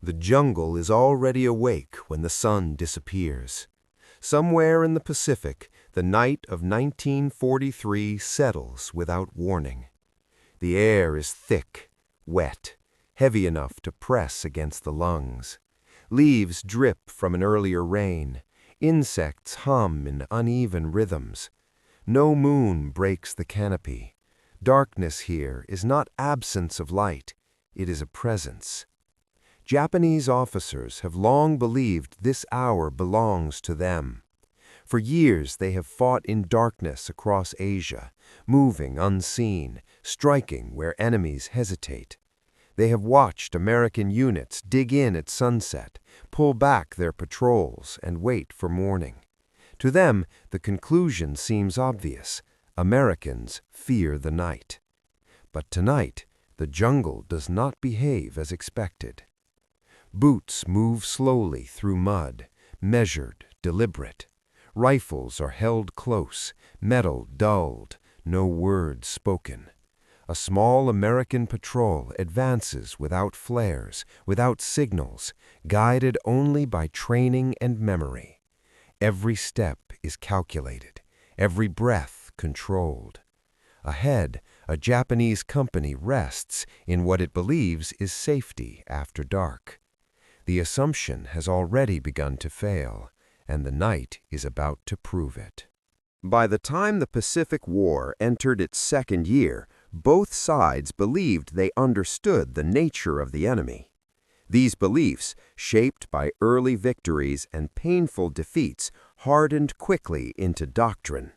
The jungle is already awake when the sun disappears. Somewhere in the Pacific, the night of 1943 settles without warning. The air is thick, wet, heavy enough to press against the lungs. Leaves drip from an earlier rain. Insects hum in uneven rhythms. No moon breaks the canopy. Darkness here is not absence of light, it is a presence. Japanese officers have long believed this hour belongs to them. For years they have fought in darkness across Asia, moving unseen, striking where enemies hesitate. They have watched American units dig in at sunset, pull back their patrols, and wait for morning. To them, the conclusion seems obvious. Americans fear the night. But tonight, the jungle does not behave as expected. Boots move slowly through mud, measured, deliberate. Rifles are held close, metal dulled, no words spoken. A small American patrol advances without flares, without signals, guided only by training and memory. Every step is calculated, every breath controlled. Ahead, a Japanese company rests in what it believes is safety after dark. The assumption has already begun to fail, and the night is about to prove it. By the time the Pacific War entered its second year, both sides believed they understood the nature of the enemy. These beliefs, shaped by early victories and painful defeats, hardened quickly into doctrine.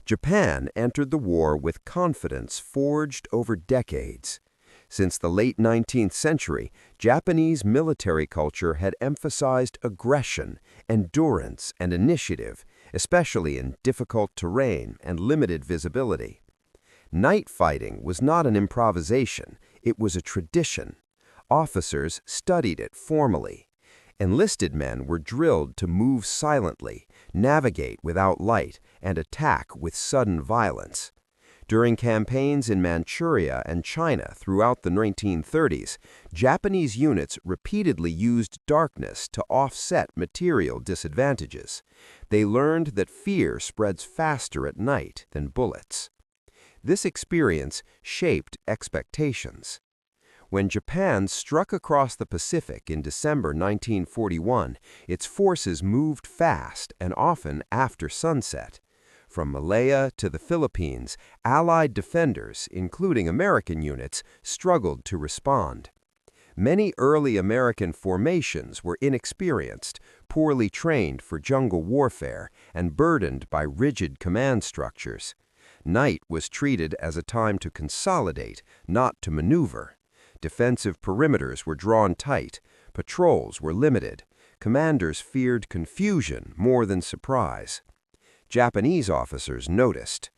Japan entered the war with confidence forged over decades. Since the late 19th century, Japanese military culture had emphasized aggression, endurance, and initiative, especially in difficult terrain and limited visibility. Night fighting was not an improvisation, it was a tradition. Officers studied it formally. Enlisted men were drilled to move silently, navigate without light, and attack with sudden violence. During campaigns in Manchuria and China throughout the 1930s, Japanese units repeatedly used darkness to offset material disadvantages. They learned that fear spreads faster at night than bullets. This experience shaped expectations. When Japan struck across the Pacific in December 1941, its forces moved fast and often after sunset. From Malaya to the Philippines, Allied defenders, including American units, struggled to respond. Many early American formations were inexperienced, poorly trained for jungle warfare, and burdened by rigid command structures. Night was treated as a time to consolidate, not to maneuver. Defensive perimeters were drawn tight, patrols were limited, commanders feared confusion more than surprise. Japanese officers noticed.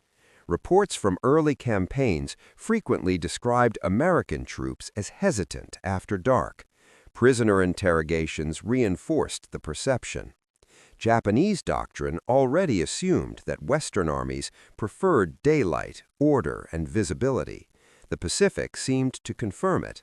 Reports from early campaigns frequently described American troops as hesitant after dark. Prisoner interrogations reinforced the perception. Japanese doctrine already assumed that Western armies preferred daylight, order, and visibility. The Pacific seemed to confirm it.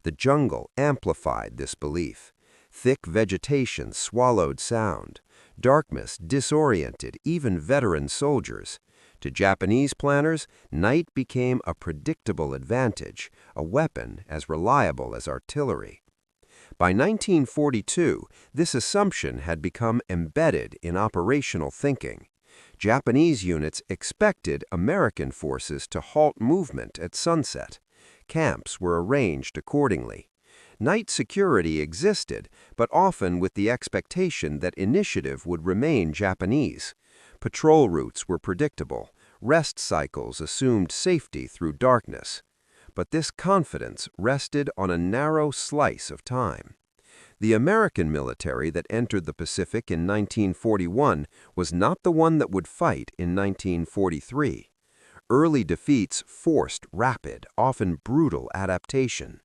The jungle amplified this belief. Thick vegetation swallowed sound. Darkness disoriented even veteran soldiers. To Japanese planners, night became a predictable advantage, a weapon as reliable as artillery. By 1942, this assumption had become embedded in operational thinking. Japanese units expected American forces to halt movement at sunset. Camps were arranged accordingly. Night security existed, but often with the expectation that initiative would remain Japanese. Patrol routes were predictable. Rest cycles assumed safety through darkness. But this confidence rested on a narrow slice of time. The American military that entered the Pacific in 1941 was not the one that would fight in 1943. Early defeats forced rapid, often brutal adaptation.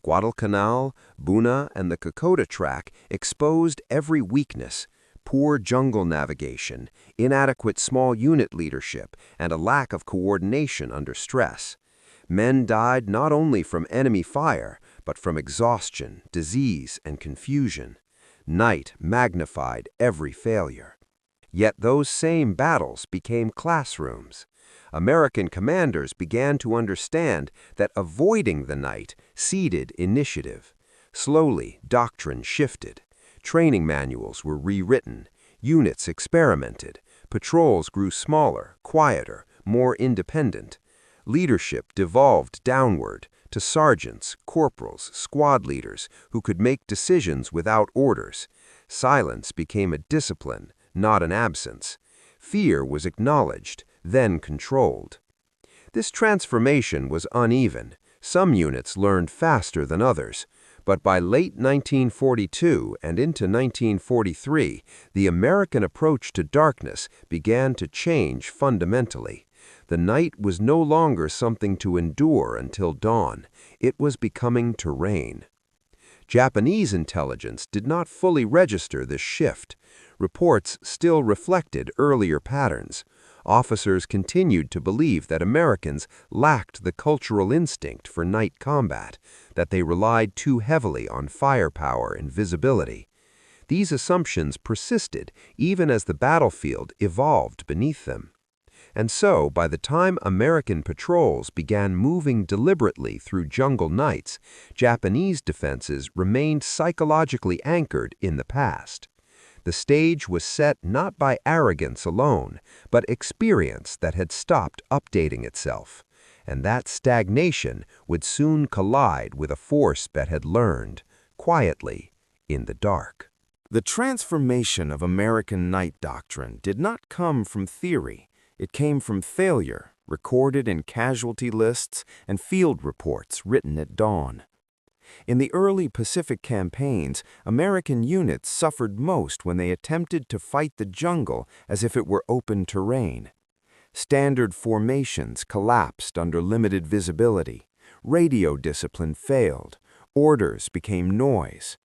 Guadalcanal, Buna, and the Kokoda Track exposed every weakness: poor jungle navigation, inadequate small unit leadership, and a lack of coordination under stress. Men died not only from enemy fire, but from exhaustion, disease, and confusion. Night magnified every failure. Yet those same battles became classrooms. American commanders began to understand that avoiding the night ceded initiative. Slowly, doctrine shifted. Training manuals were rewritten. Units experimented. Patrols grew smaller, quieter, more independent. Leadership devolved downward to sergeants, corporals, squad leaders who could make decisions without orders. Silence became a discipline, not an absence. Fear was acknowledged, then controlled. This transformation was uneven. Some units learned faster than others. But by late 1942 and into 1943, the American approach to darkness began to change fundamentally. The night was no longer something to endure until dawn. It was becoming terrain. Japanese intelligence did not fully register this shift. Reports still reflected earlier patterns. Officers continued to believe that Americans lacked the cultural instinct for night combat, that they relied too heavily on firepower and visibility. These assumptions persisted even as the battlefield evolved beneath them. And so, by the time American patrols began moving deliberately through jungle nights, Japanese defenses remained psychologically anchored in the past. The stage was set not by arrogance alone, but experience that had stopped updating itself. And that stagnation would soon collide with a force that had learned, quietly, in the dark. The transformation of American night doctrine did not come from theory. It came from failure, recorded in casualty lists and field reports written at dawn. In the early Pacific campaigns, American units suffered most when they attempted to fight the jungle as if it were open terrain. Standard formations collapsed under limited visibility. Radio discipline failed. Orders became noise.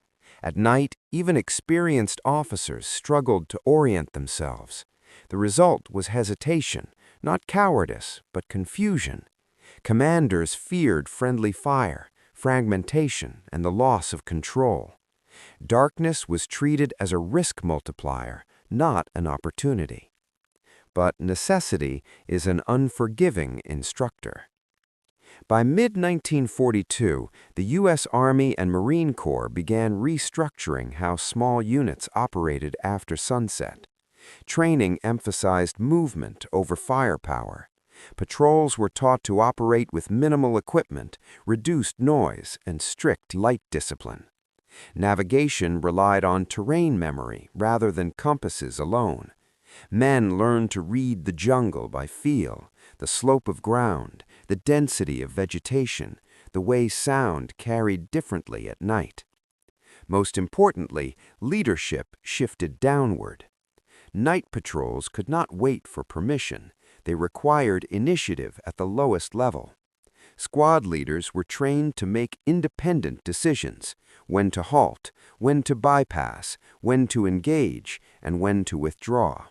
At night, even experienced officers struggled to orient themselves. The result was hesitation, not cowardice, but confusion. Commanders feared friendly fire, fragmentation, and the loss of control. Darkness was treated as a risk multiplier, not an opportunity. But necessity is an unforgiving instructor. By mid-1942, the U.S. Army and Marine Corps began restructuring how small units operated after sunset. Training emphasized movement over firepower. Patrols were taught to operate with minimal equipment, reduced noise, and strict light discipline. Navigation relied on terrain memory rather than compasses alone. Men learned to read the jungle by feel, the slope of ground, the density of vegetation, the way sound carried differently at night. Most importantly, leadership shifted downward. Night patrols could not wait for permission. They required initiative at the lowest level. Squad leaders were trained to make independent decisions, when to halt, when to bypass, when to engage, and when to withdraw.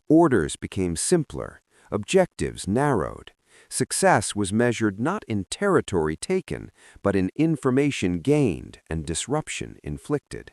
Orders became simpler, objectives narrowed. Success was measured not in territory taken, but in information gained and disruption inflicted.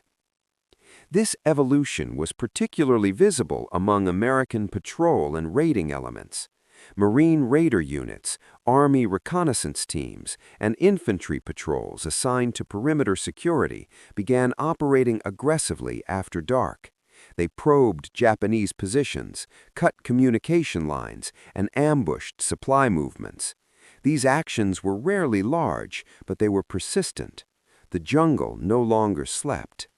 This evolution was particularly visible among American patrol and raiding elements. Marine raider units, Army reconnaissance teams, and infantry patrols assigned to perimeter security began operating aggressively after dark. They probed Japanese positions, cut communication lines, and ambushed supply movements. These actions were rarely large, but they were persistent. The jungle no longer slept.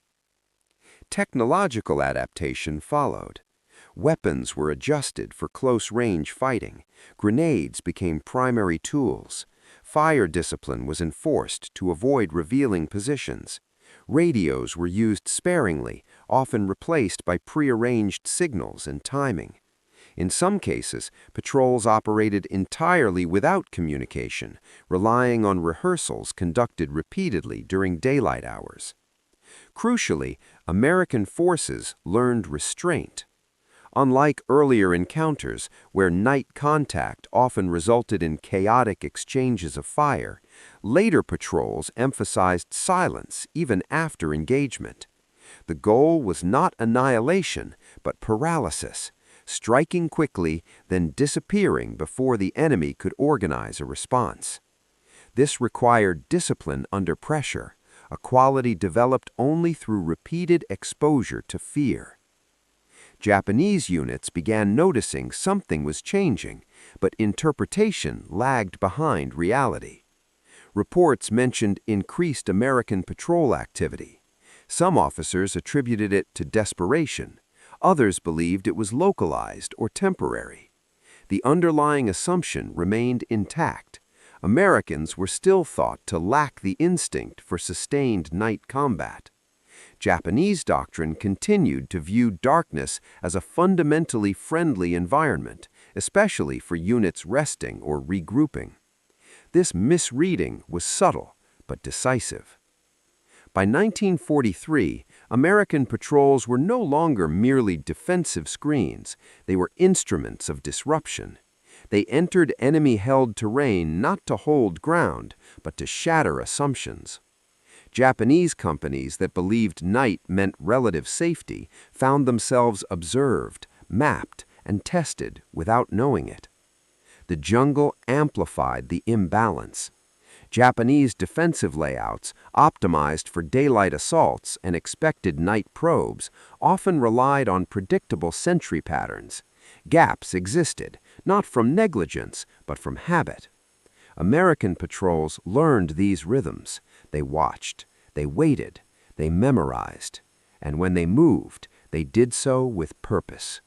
Technological adaptation followed. Weapons were adjusted for close-range fighting. Grenades became primary tools. Fire discipline was enforced to avoid revealing positions. Radios were used sparingly, often replaced by prearranged signals and timing. In some cases, patrols operated entirely without communication, relying on rehearsals conducted repeatedly during daylight hours. Crucially, American forces learned restraint. Unlike earlier encounters, where night contact often resulted in chaotic exchanges of fire, Later patrols emphasized silence even after engagement. The goal was not annihilation, but paralysis, striking quickly, then disappearing before the enemy could organize a response. This required discipline under pressure, a quality developed only through repeated exposure to fear. Japanese units began noticing something was changing, but interpretation lagged behind reality. Reports mentioned increased American patrol activity. Some officers attributed it to desperation. Others believed it was localized or temporary. The underlying assumption remained intact. Americans were still thought to lack the instinct for sustained night combat. Japanese doctrine continued to view darkness as a fundamentally friendly environment, especially for units resting or regrouping. This misreading was subtle but decisive. By 1943, American patrols were no longer merely defensive screens, they were instruments of disruption. They entered enemy-held terrain not to hold ground, but to shatter assumptions. Japanese companies that believed night meant relative safety found themselves observed, mapped, and tested without knowing it. The jungle amplified the imbalance. Japanese defensive layouts, optimized for daylight assaults and expected night probes, often relied on predictable sentry patterns. Gaps existed, not from negligence, but from habit. American patrols learned these rhythms. They watched, they waited, they memorized, and when they moved, they did so with purpose.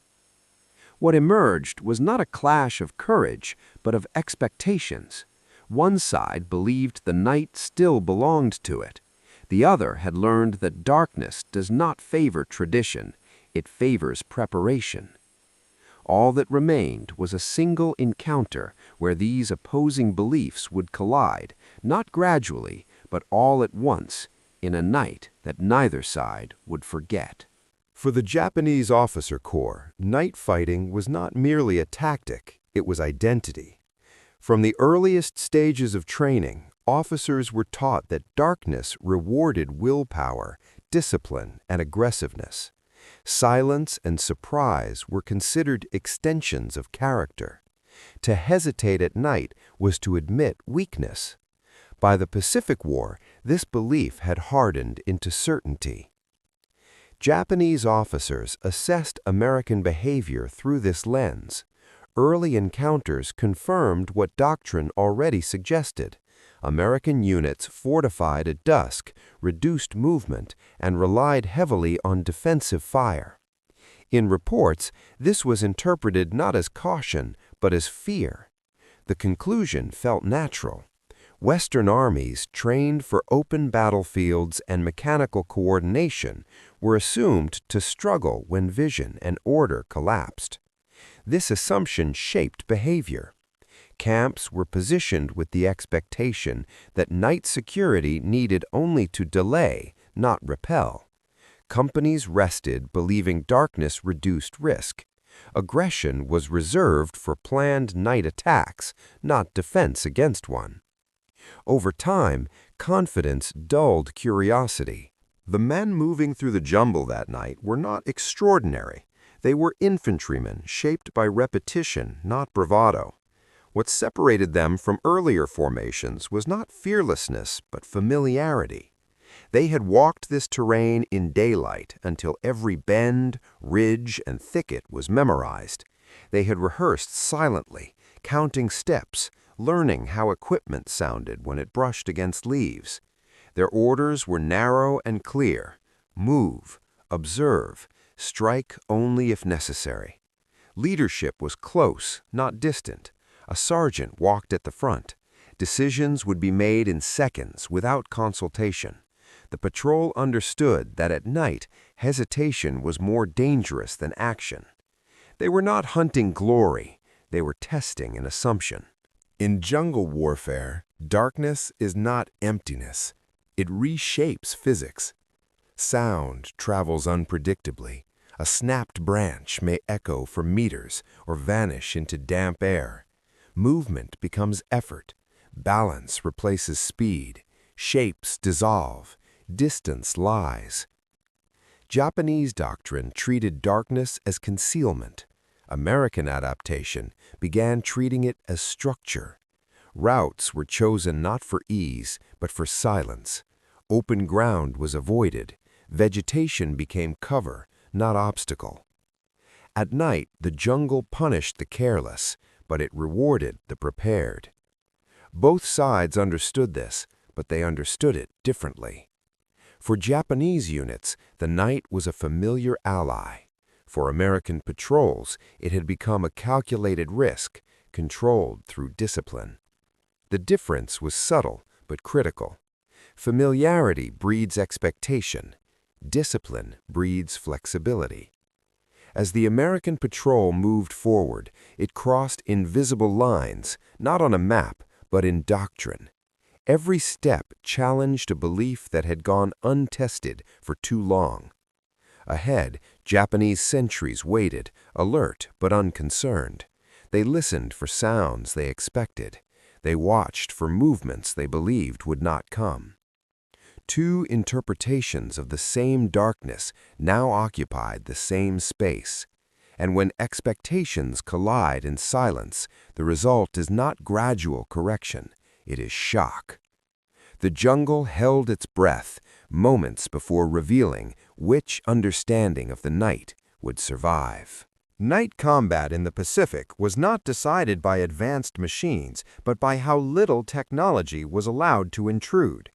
What emerged was not a clash of courage, but of expectations. One side believed the night still belonged to it. The other had learned that darkness does not favor tradition, it favors preparation. All that remained was a single encounter where these opposing beliefs would collide, not gradually, but all at once, in a night that neither side would forget. For the Japanese officer corps, night fighting was not merely a tactic, it was identity. From the earliest stages of training, officers were taught that darkness rewarded willpower, discipline, and aggressiveness. Silence and surprise were considered extensions of character. To hesitate at night was to admit weakness. By the Pacific War, this belief had hardened into certainty. Japanese officers assessed American behavior through this lens. Early encounters confirmed what doctrine already suggested. American units fortified at dusk, reduced movement, and relied heavily on defensive fire. In reports, this was interpreted not as caution, but as fear. The conclusion felt natural. Western armies trained for open battlefields and mechanical coordination were assumed to struggle when vision and order collapsed. This assumption shaped behavior. Camps were positioned with the expectation that night security needed only to delay, not repel. Companies rested believing darkness reduced risk. Aggression was reserved for planned night attacks, not defense against one. Over time, confidence dulled curiosity. The men moving through the jungle that night were not extraordinary. They were infantrymen shaped by repetition, not bravado. What separated them from earlier formations was not fearlessness, but familiarity. They had walked this terrain in daylight until every bend, ridge, and thicket was memorized. They had rehearsed silently, counting steps, learning how equipment sounded when it brushed against leaves. Their orders were narrow and clear: move, observe, strike only if necessary. Leadership was close, not distant. A sergeant walked at the front. Decisions would be made in seconds without consultation. The patrol understood that at night, hesitation was more dangerous than action. They were not hunting glory, they were testing an assumption. In jungle warfare, darkness is not emptiness. It reshapes physics. Sound travels unpredictably. A snapped branch may echo for meters or vanish into damp air. Movement becomes effort. Balance replaces speed, shapes dissolve, distance lies. Japanese doctrine treated darkness as concealment. American adaptation began treating it as structure. Routes were chosen not for ease, but for silence. Open ground was avoided. Vegetation became cover, not obstacle. At night, the jungle punished the careless, but it rewarded the prepared. Both sides understood this, but they understood it differently. For Japanese units, the night was a familiar ally. For American patrols, it had become a calculated risk, controlled through discipline. The difference was subtle but critical. Familiarity breeds expectation. Discipline breeds flexibility. As the American patrol moved forward, it crossed invisible lines, not on a map, but in doctrine. Every step challenged a belief that had gone untested for too long. Ahead, Japanese sentries waited, alert but unconcerned. They listened for sounds they expected. They watched for movements they believed would not come. Two interpretations of the same darkness now occupied the same space. And when expectations collide in silence, the result is not gradual correction, it is shock. The jungle held its breath, moments before revealing which understanding of the night would survive. Night combat in the Pacific was not decided by advanced machines, but by how little technology was allowed to intrude.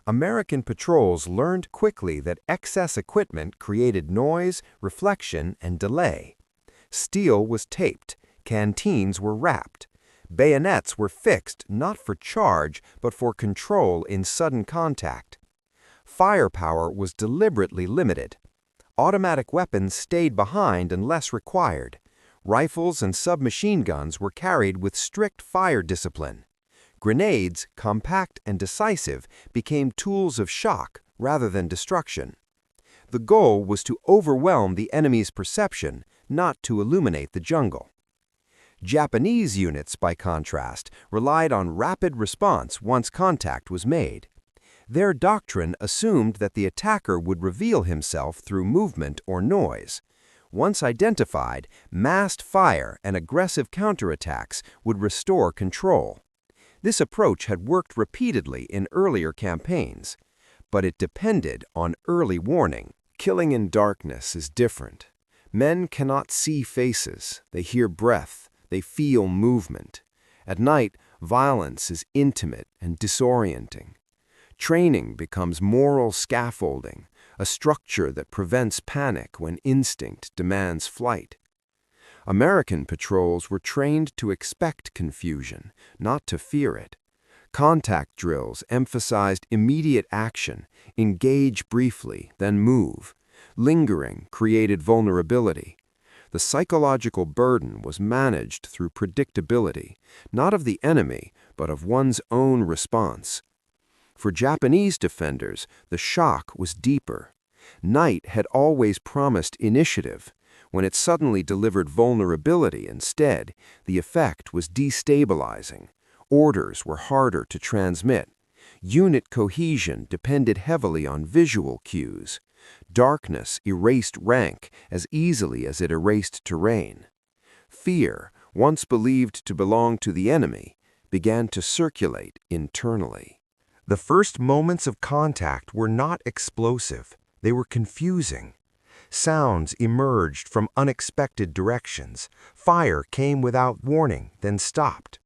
American patrols learned quickly that excess equipment created noise, reflection, and delay. Steel was taped, canteens were wrapped. Bayonets were fixed not for charge, but for control in sudden contact. Firepower was deliberately limited. Automatic weapons stayed behind unless required. Rifles and submachine guns were carried with strict fire discipline. Grenades, compact and decisive, became tools of shock rather than destruction. The goal was to overwhelm the enemy's perception, not to illuminate the jungle. Japanese units, by contrast, relied on rapid response once contact was made. Their doctrine assumed that the attacker would reveal himself through movement or noise. Once identified, massed fire and aggressive counterattacks would restore control. This approach had worked repeatedly in earlier campaigns, but it depended on early warning. Killing in darkness is different. Men cannot see faces, they hear breath, they feel movement. At night, violence is intimate and disorienting. Training becomes moral scaffolding, a structure that prevents panic when instinct demands flight. American patrols were trained to expect confusion, not to fear it. Contact drills emphasized immediate action, engage briefly, then move. Lingering created vulnerability. The psychological burden was managed through predictability, not of the enemy, but of one's own response. For Japanese defenders, the shock was deeper. Night had always promised initiative. When it suddenly delivered vulnerability instead, the effect was destabilizing. Orders were harder to transmit. Unit cohesion depended heavily on visual cues. Darkness erased rank as easily as it erased terrain. Fear, once believed to belong to the enemy, began to circulate internally. The first moments of contact were not explosive, they were confusing. Sounds emerged from unexpected directions. Fire came without warning, then stopped.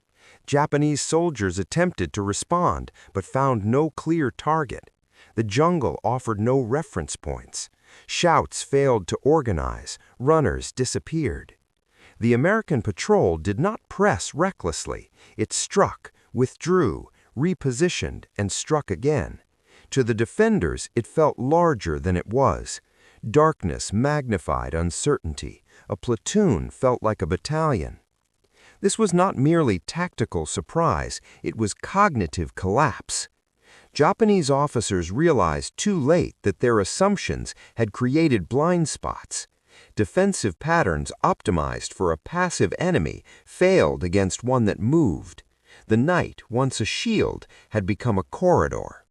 Japanese soldiers attempted to respond, but found no clear target. The jungle offered no reference points. Shouts failed to organize. Runners disappeared. The American patrol did not press recklessly. It struck, withdrew, repositioned, and struck again. To the defenders, it felt larger than it was. Darkness magnified uncertainty. A platoon felt like a battalion. This was not merely tactical surprise, it was cognitive collapse. Japanese officers realized too late that their assumptions had created blind spots. Defensive patterns optimized for a passive enemy failed against one that moved. The night, once a shield, had become a corridor.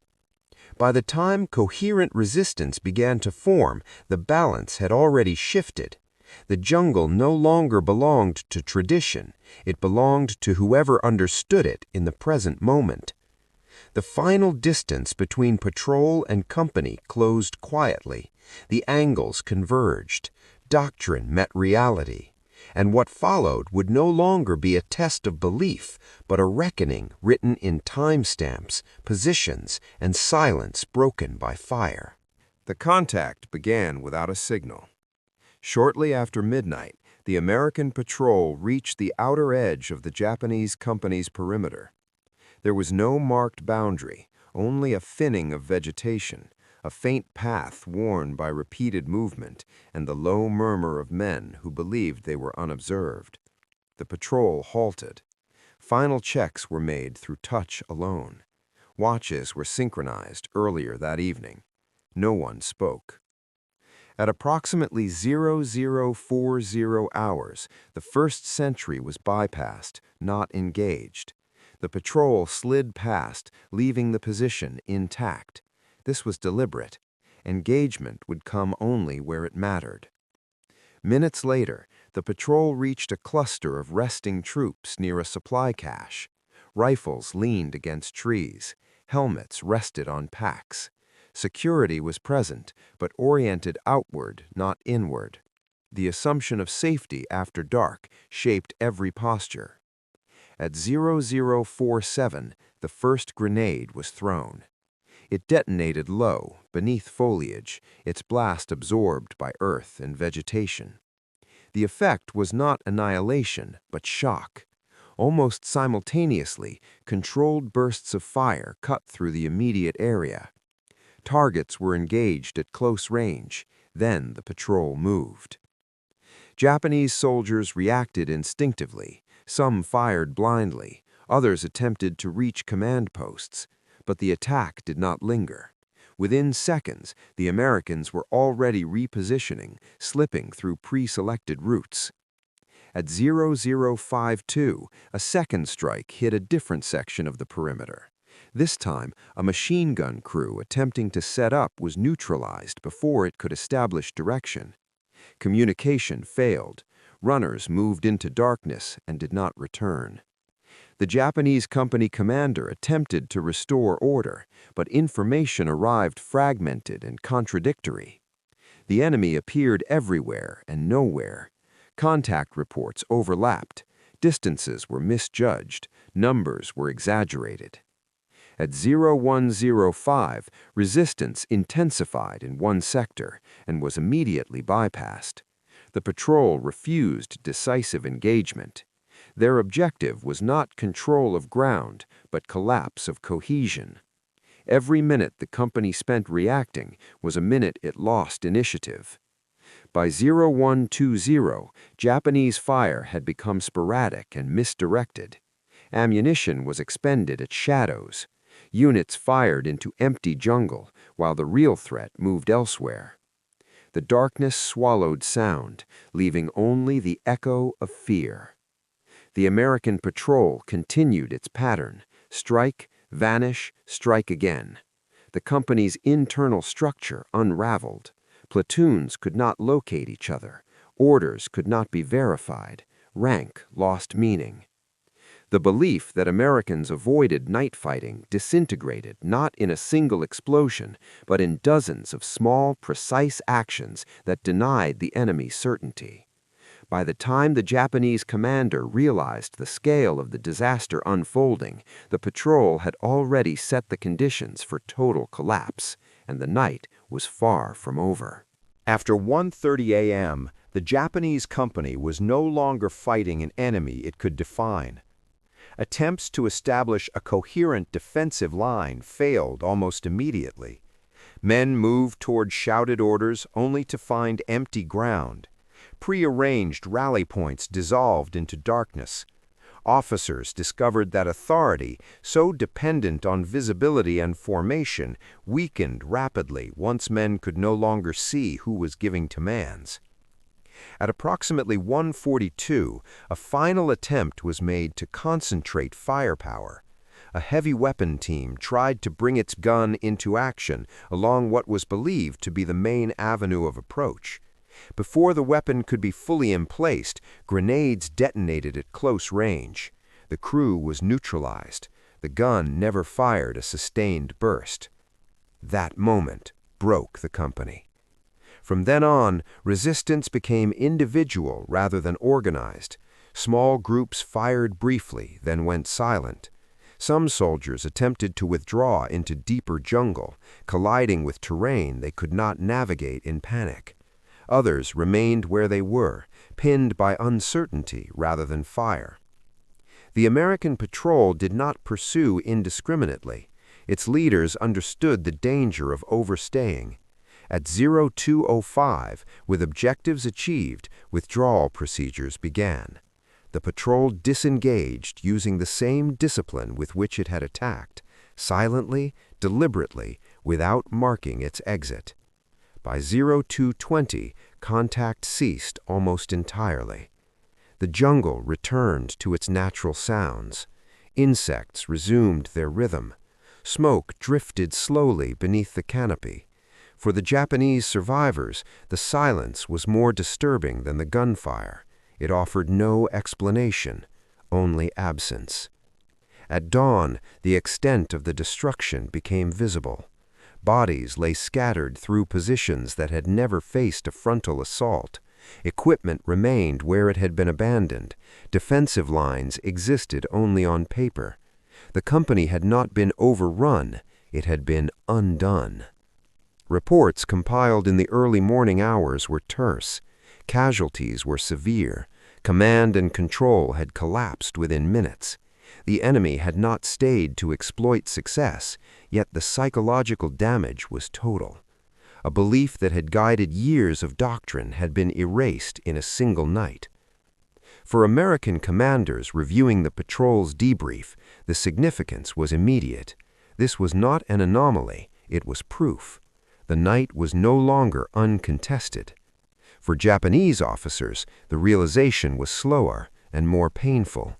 By the time coherent resistance began to form, the balance had already shifted. The jungle no longer belonged to tradition, it belonged to whoever understood it in the present moment. The final distance between patrol and company closed quietly. The angles converged. Doctrine met reality. And what followed would no longer be a test of belief, but a reckoning written in timestamps, positions, and silence broken by fire. The contact began without a signal. Shortly after midnight, the American patrol reached the outer edge of the Japanese company's perimeter. There was no marked boundary, only a thinning of vegetation, a faint path worn by repeated movement, and the low murmur of men who believed they were unobserved. The patrol halted. Final checks were made through touch alone. Watches were synchronized earlier that evening. No one spoke. At approximately 0040 hours, the first sentry was bypassed, not engaged. The patrol slid past, leaving the position intact. This was deliberate. Engagement would come only where it mattered. Minutes later, the patrol reached a cluster of resting troops near a supply cache. Rifles leaned against trees. Helmets rested on packs. Security was present, but oriented outward, not inward. The assumption of safety after dark shaped every posture. At 0047, the first grenade was thrown. It detonated low, beneath foliage, its blast absorbed by earth and vegetation. The effect was not annihilation, but shock. Almost simultaneously, controlled bursts of fire cut through the immediate area. Targets were engaged at close range. Then the patrol moved. Japanese soldiers reacted instinctively. Some fired blindly. Others attempted to reach command posts. But the attack did not linger. Within seconds, the Americans were already repositioning, slipping through pre-selected routes. At 0052, a second strike hit a different section of the perimeter. This time, a machine gun crew attempting to set up was neutralized before it could establish direction. Communication failed. Runners moved into darkness and did not return. The Japanese company commander attempted to restore order, but information arrived fragmented and contradictory. The enemy appeared everywhere and nowhere. Contact reports overlapped. Distances were misjudged. Numbers were exaggerated. At 0105, resistance intensified in one sector and was immediately bypassed. The patrol refused decisive engagement. Their objective was not control of ground, but collapse of cohesion. Every minute the company spent reacting was a minute it lost initiative. By 0120, Japanese fire had become sporadic and misdirected. Ammunition was expended at shadows. Units fired into empty jungle, while the real threat moved elsewhere. The darkness swallowed sound, leaving only the echo of fear. The American patrol continued its pattern: strike, vanish, strike again. The company's internal structure unraveled. Platoons could not locate each other. Orders could not be verified. Rank lost meaning. The belief that Americans avoided night fighting disintegrated not in a single explosion, but in dozens of small, precise actions that denied the enemy certainty. By the time the Japanese commander realized the scale of the disaster unfolding, the patrol had already set the conditions for total collapse, and the night was far from over. After 1:30 a.m., the Japanese company was no longer fighting an enemy it could define. Attempts to establish a coherent defensive line failed almost immediately. Men moved toward shouted orders only to find empty ground. Prearranged rally points dissolved into darkness. Officers discovered that authority, so dependent on visibility and formation, weakened rapidly once men could no longer see who was giving commands. At approximately 1:42, a final attempt was made to concentrate firepower. A heavy weapon team tried to bring its gun into action along what was believed to be the main avenue of approach. Before the weapon could be fully emplaced, grenades detonated at close range. The crew was neutralized. The gun never fired a sustained burst. That moment broke the company. From then on, resistance became individual rather than organized. Small groups fired briefly, then went silent. Some soldiers attempted to withdraw into deeper jungle, colliding with terrain they could not navigate in panic. Others remained where they were, pinned by uncertainty rather than fire. The American patrol did not pursue indiscriminately. Its leaders understood the danger of overstaying. At 02:05, with objectives achieved, withdrawal procedures began. The patrol disengaged using the same discipline with which it had attacked, silently, deliberately, without marking its exit. By 02:20, contact ceased almost entirely. The jungle returned to its natural sounds. Insects resumed their rhythm. Smoke drifted slowly beneath the canopy. For the Japanese survivors, the silence was more disturbing than the gunfire. It offered no explanation, only absence. At dawn, the extent of the destruction became visible. Bodies lay scattered through positions that had never faced a frontal assault. Equipment remained where it had been abandoned. Defensive lines existed only on paper. The company had not been overrun, it had been undone. Reports compiled in the early morning hours were terse. Casualties were severe. Command and control had collapsed within minutes. The enemy had not stayed to exploit success, yet the psychological damage was total. A belief that had guided years of doctrine had been erased in a single night. For American commanders reviewing the patrol's debrief, the significance was immediate. This was not an anomaly, it was proof. The night was no longer uncontested. For Japanese officers, the realization was slower and more painful.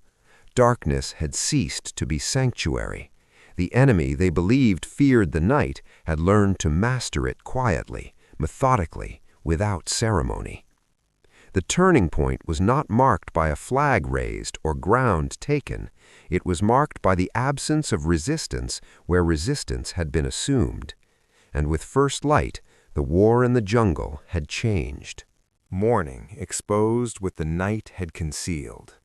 Darkness had ceased to be sanctuary. The enemy they believed feared the night had learned to master it quietly, methodically, without ceremony. The turning point was not marked by a flag raised or ground taken. It was marked by the absence of resistance where resistance had been assumed. And with first light, the war in the jungle had changed. Morning exposed what the night had concealed.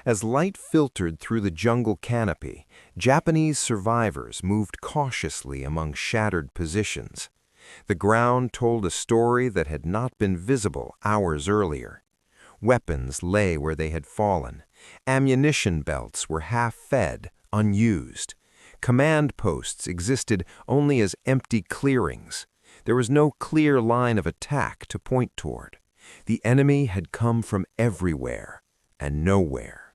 As light filtered through the jungle canopy, Japanese survivors moved cautiously among shattered positions. The ground told a story that had not been visible hours earlier. Weapons lay where they had fallen. Ammunition belts were half-fed, unused. Command posts existed only as empty clearings. There was no clear line of attack to point toward. The enemy had come from everywhere and nowhere.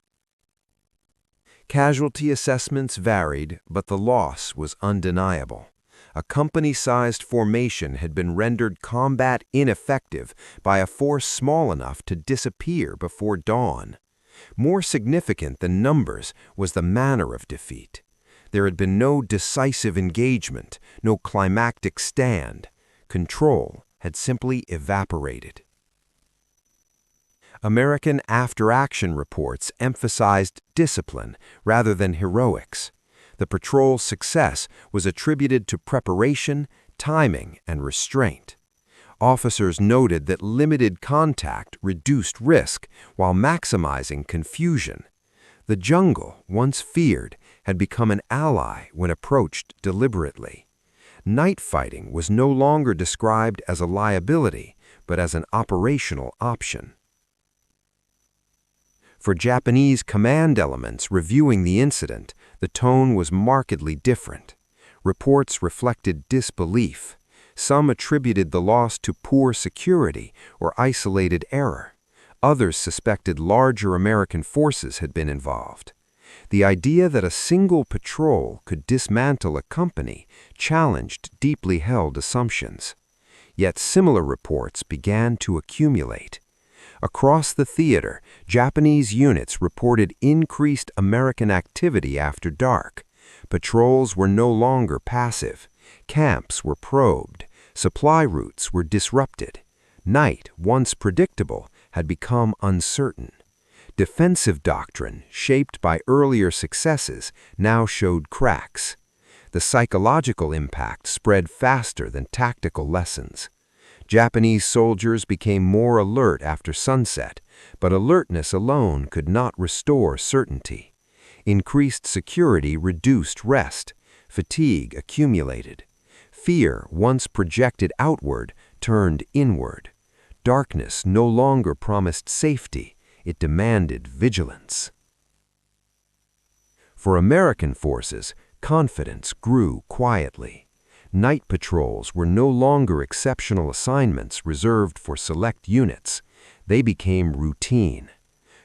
Casualty assessments varied, but the loss was undeniable. A company-sized formation had been rendered combat ineffective by a force small enough to disappear before dawn. More significant than numbers was the manner of defeat. There had been no decisive engagement, no climactic stand. Control had simply evaporated. American after-action reports emphasized discipline rather than heroics. The patrol's success was attributed to preparation, timing, and restraint. Officers noted that limited contact reduced risk while maximizing confusion. The jungle, once feared, had become an ally when approached deliberately. Night fighting was no longer described as a liability, but as an operational option. For Japanese command elements reviewing the incident, the tone was markedly different. Reports reflected disbelief. Some attributed the loss to poor security or isolated error. Others suspected larger American forces had been involved. The idea that a single patrol could dismantle a company challenged deeply held assumptions. Yet similar reports began to accumulate. Across the theater, Japanese units reported increased American activity after dark. Patrols were no longer passive. Camps were probed. Supply routes were disrupted. Night, once predictable, had become uncertain. Defensive doctrine, shaped by earlier successes, now showed cracks. The psychological impact spread faster than tactical lessons. Japanese soldiers became more alert after sunset, but alertness alone could not restore certainty. Increased security reduced rest. Fatigue accumulated. Fear, once projected outward, turned inward. Darkness no longer promised safety. It demanded vigilance. For American forces, confidence grew quietly. Night patrols were no longer exceptional assignments reserved for select units. They became routine.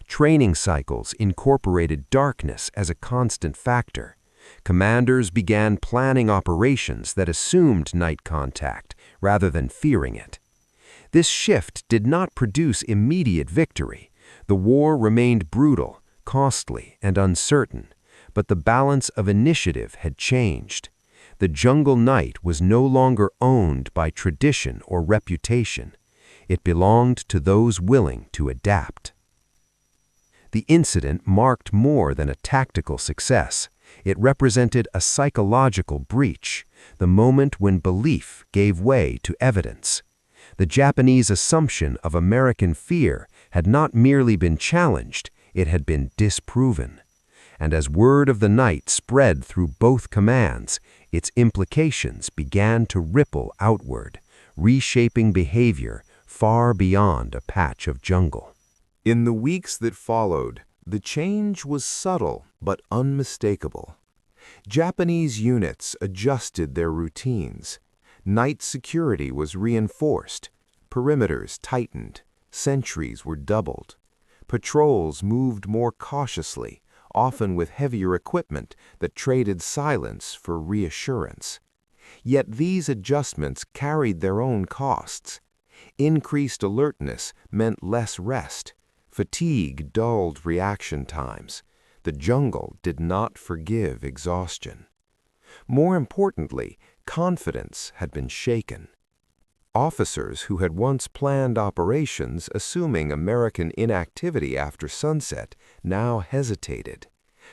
Training cycles incorporated darkness as a constant factor. Commanders began planning operations that assumed night contact rather than fearing it. This shift did not produce immediate victory. The war remained brutal, costly, and uncertain, but the balance of initiative had changed. The jungle night was no longer owned by tradition or reputation. It belonged to those willing to adapt. The incident marked more than a tactical success. It represented a psychological breach, the moment when belief gave way to evidence. The Japanese assumption of American fear had not merely been challenged, it had been disproven. And as word of the night spread through both commands, its implications began to ripple outward, reshaping behavior far beyond a patch of jungle. In the weeks that followed, the change was subtle but unmistakable. Japanese units adjusted their routines. Night security was reinforced. Perimeters tightened. Sentries were doubled. Patrols moved more cautiously, often with heavier equipment that traded silence for reassurance. Yet these adjustments carried their own costs. Increased alertness meant less rest. Fatigue dulled reaction times. The jungle did not forgive exhaustion. More importantly, confidence had been shaken. Officers who had once planned operations assuming American inactivity after sunset now hesitated.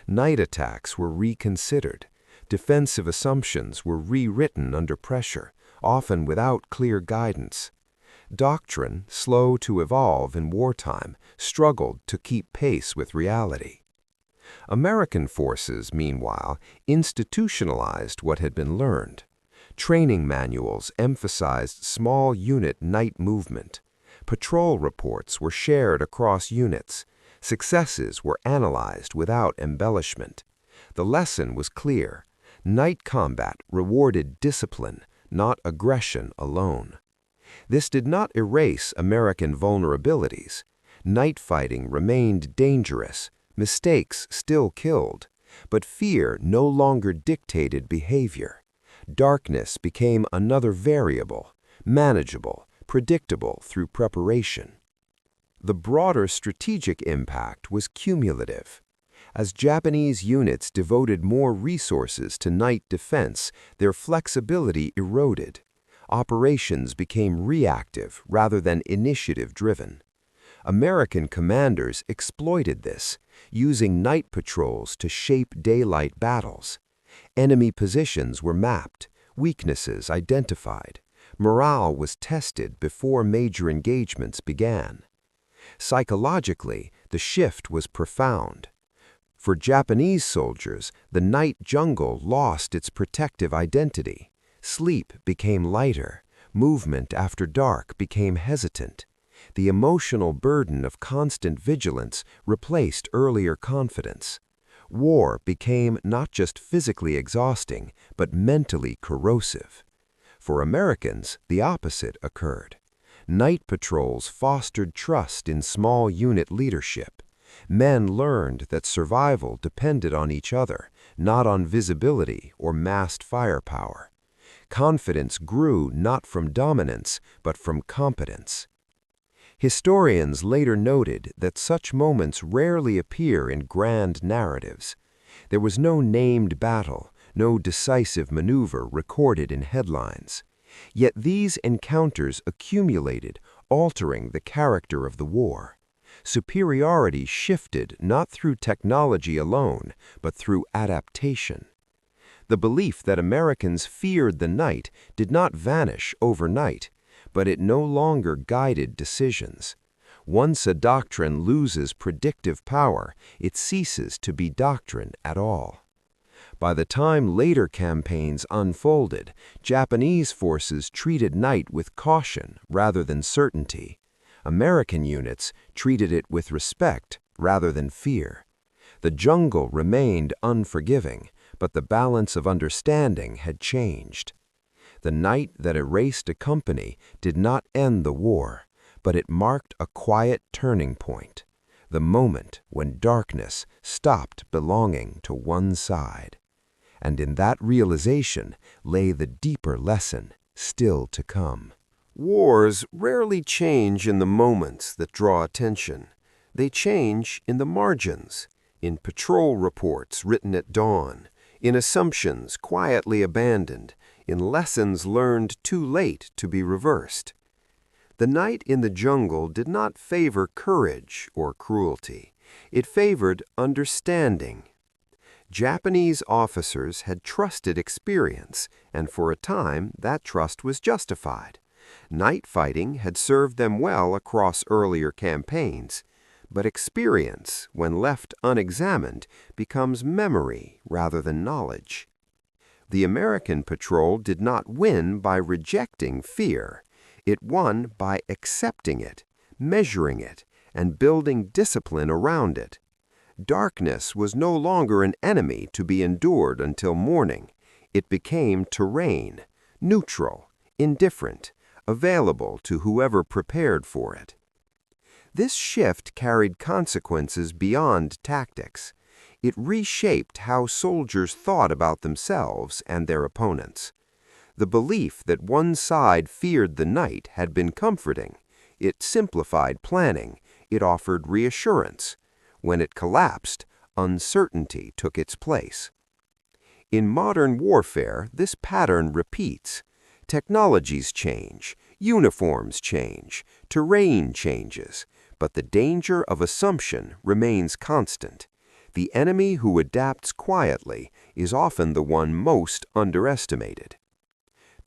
Night attacks were reconsidered. Defensive assumptions were rewritten under pressure, often without clear guidance. Doctrine, slow to evolve in wartime, struggled to keep pace with reality. American forces, meanwhile, institutionalized what had been learned. Training manuals emphasized small unit night movement. Patrol reports were shared across units. Successes were analyzed without embellishment. The lesson was clear. Night combat rewarded discipline, not aggression alone. This did not erase American vulnerabilities. Night fighting remained dangerous. Mistakes still killed. But fear no longer dictated behavior. Darkness became another variable, manageable, predictable through preparation. The broader strategic impact was cumulative. As Japanese units devoted more resources to night defense, their flexibility eroded. Operations became reactive rather than initiative-driven. American commanders exploited this, using night patrols to shape daylight battles. Enemy positions were mapped, weaknesses identified. Morale was tested before major engagements began. Psychologically, the shift was profound. For Japanese soldiers, the night jungle lost its protective identity. Sleep became lighter. Movement after dark became hesitant. The emotional burden of constant vigilance replaced earlier confidence. War became not just physically exhausting, but mentally corrosive. For Americans, the opposite occurred. Night patrols fostered trust in small unit leadership. Men learned that survival depended on each other, not on visibility or massed firepower. Confidence grew not from dominance, but from competence. Historians later noted that such moments rarely appear in grand narratives. There was no named battle, no decisive maneuver recorded in headlines. Yet these encounters accumulated, altering the character of the war. Superiority shifted not through technology alone, but through adaptation. The belief that Americans feared the night did not vanish overnight, but it no longer guided decisions. Once a doctrine loses predictive power, it ceases to be doctrine at all. By the time later campaigns unfolded, Japanese forces treated night with caution rather than certainty. American units treated it with respect rather than fear. The jungle remained unforgiving, but the balance of understanding had changed. The night that erased a company did not end the war, but it marked a quiet turning point, the moment when darkness stopped belonging to one side. And in that realization lay the deeper lesson still to come. Wars rarely change in the moments that draw attention. They change in the margins, in patrol reports written at dawn, in assumptions quietly abandoned, in lessons learned too late to be reversed. The night in the jungle did not favor courage or cruelty. It favored understanding. Japanese officers had trusted experience, and for a time that trust was justified. Night fighting had served them well across earlier campaigns, but experience, when left unexamined, becomes memory rather than knowledge. The American patrol did not win by rejecting fear. It won by accepting it, measuring it, and building discipline around it. Darkness was no longer an enemy to be endured until morning. It became terrain, neutral, indifferent, available to whoever prepared for it. This shift carried consequences beyond tactics. It reshaped how soldiers thought about themselves and their opponents. The belief that one side feared the night had been comforting. It simplified planning. It offered reassurance. When it collapsed, uncertainty took its place. In modern warfare, this pattern repeats. Technologies change, uniforms change, terrain changes, but the danger of assumption remains constant. The enemy who adapts quietly is often the one most underestimated.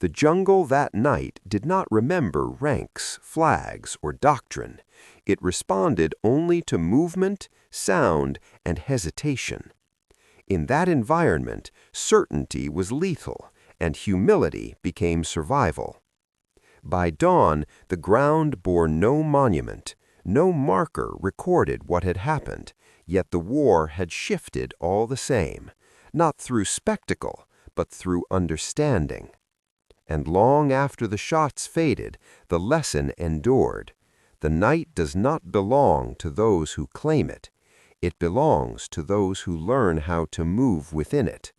The jungle that night did not remember ranks, flags, or doctrine. It responded only to movement, sound, and hesitation. In that environment, certainty was lethal, and humility became survival. By dawn, the ground bore no monument, no marker recorded what had happened, yet the war had shifted all the same, not through spectacle, but through understanding. And long after the shots faded, the lesson endured. The night does not belong to those who claim it. It belongs to those who learn how to move within it.